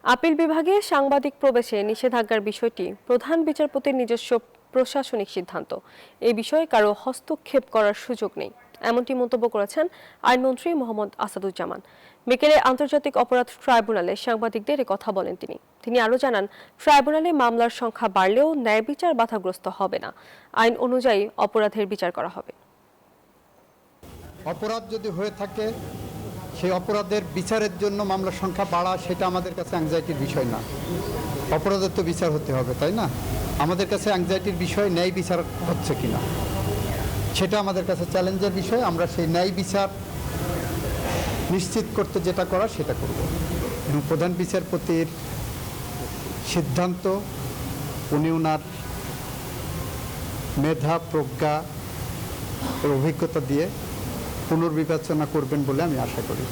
Appeal বিভাগে সাংবাদিক প্রবেশে নিষেধাজ্ঞার বিষয়টি প্রধান বিচারপতির নিজস্ব প্রশাসনিক সিদ্ধান্ত। এই বিষয়ে কারো হস্তক্ষেপ করার সুযোগ নেই, এমনটি মন্তব্য করেছেন আইনমন্ত্রী মোহাম্মদ আসাদুজ্জামান। বিকেলে আন্তর্জাতিক অপরাধ ট্রাইব্যুনালে সাংবাদিকদের কথা বলেন তিনি আরও জানান, ট্রাইব্যুনালে মামলার সংখ্যা বাড়লেও ন্যায় বিচার বাধাগ্রস্ত হবে না। আইন অনুযায়ী অপরাধের বিচার করা হবে। অপরাধ যদি হয়ে থাকে সেই অপরাধের বিচারের জন্য মামলার সংখ্যা বাড়া সেটা আমাদের কাছে অ্যাংজাইটির বিষয় না। অপরাধের তো বিচার হতে হবে, তাই না? আমাদের কাছে অ্যাংজাইটির বিষয় ন্যায় বিচার হচ্ছে কিনা সেটা আমাদের কাছে চ্যালেঞ্জের বিষয়। আমরা সেই ন্যায় বিচার নিশ্চিত করতে যেটা করা সেটা করব। এবং প্রধান বিচারপতির সিদ্ধান্ত, উনি ওনার মেধা, প্রজ্ঞা ও অভিজ্ঞতা দিয়ে পুনর্বিবেচনা করবেন বলে আমি আশা করি।